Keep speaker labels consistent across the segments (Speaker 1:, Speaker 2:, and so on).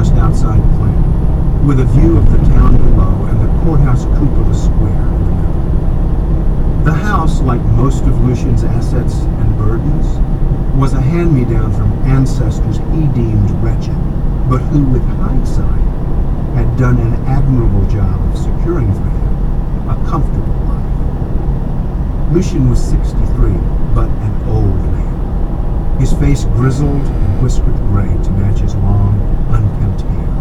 Speaker 1: just outside Clinton, with a view of the town below and the courthouse cupola square in the middle. The house, like most of Lucian's assets and burdens, was a hand-me-down from ancestors he deemed wretched, but who, with hindsight, had done an admirable job of securing for him a comfortable life. Lucian was 63, but an old man, his face grizzled and whiskered gray to match his long, unkempt hair.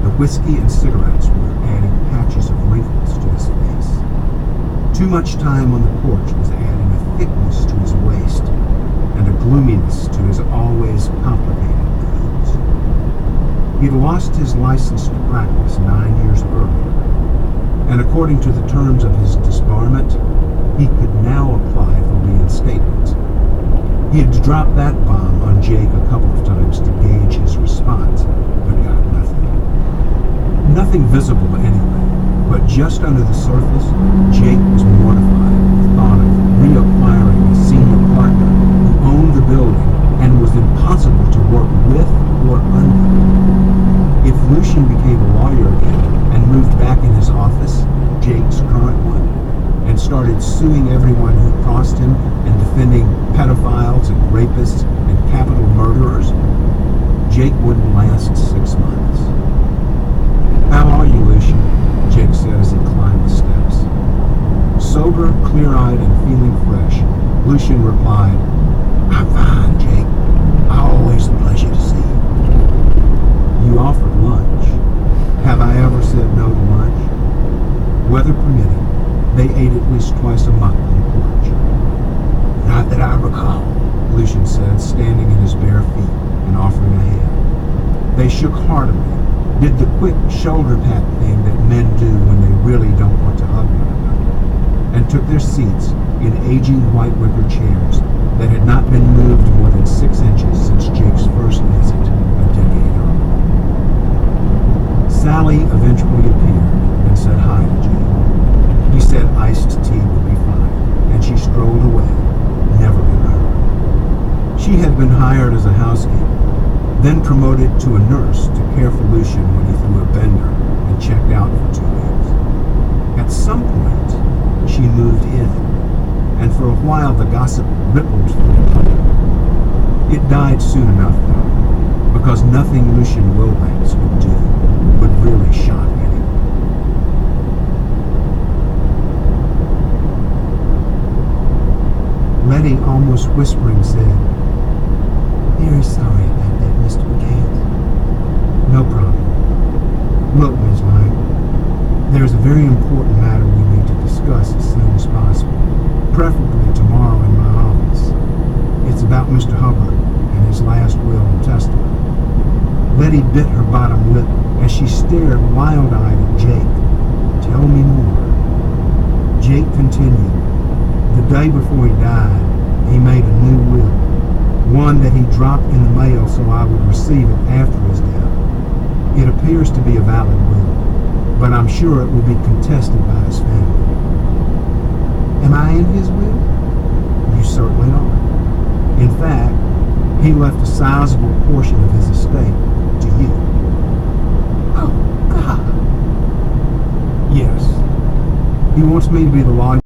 Speaker 1: The whiskey and cigarettes were adding patches of wrinkles to his face. Too much time on the porch was adding a thickness to his waist and a gloominess to his always complicated moods. He'd lost his license to practice 9 years earlier, and according to the terms of his disbarment, he could now apply for reinstatement. He had dropped that bomb on Jake a couple of times to gauge his response, but got nothing. Nothing visible anyway, but just under the surface, Jake was mortified at the thought of reacquiring a senior partner who owned the building and was impossible to work with or under. If Lucian became a lawyer again and moved back in his office, Jake's current one, and started suing everyone who crossed him and defending pedophiles and rapists and capital murderers, Jake wouldn't last 6 months. "How are you, Lucian?" Jake said as he climbed the steps. Sober, clear-eyed, and feeling fresh, Lucian replied, "I'm fine, Jake. Always a pleasure to see you." "You offered lunch. Have I ever said no to lunch?" Weather permitting, they ate at least twice a month on the porch. "Not that I recall," Lucian said, standing in his bare feet and offering a hand. They shook heartily, did the quick shoulder pat thing that men do when they really don't want to hug one another, and took their seats in aging white wicker chairs that had not been moved more than 6 inches since Jake's first visit a decade earlier. Sally eventually appeared and said hi to Jake. He said iced tea would be fine, and she strolled away, never in a hurry. She had been hired as a housekeeper, then promoted to a nurse to care for Lucian when he threw a bender and checked out for 2 weeks. At some point, she moved in, and for a while the gossip rippled through the public. It died soon enough, though, because nothing Lucian Wilbanks would do would really shock anyone. Letty, almost whispering, said, "Very sorry about that, Mr. McCants." "No problem. Look, Ms. Lang, there's a very important matter we need to discuss as soon as possible, preferably tomorrow in my office. It's about Mr. Hubbard and his last will and testament." Letty bit her bottom lip as she stared wild-eyed at Jake. "Tell me more." Jake continued. "The day before he died, he made a new will, one that he dropped in the mail so I would receive it after his death. It appears to be a valid will, but I'm sure it will be contested by his family." "Am I in his will?" "You certainly are. In fact, he left a sizable portion of his estate to you." "Oh, God." "Yes. He wants me to be the lawyer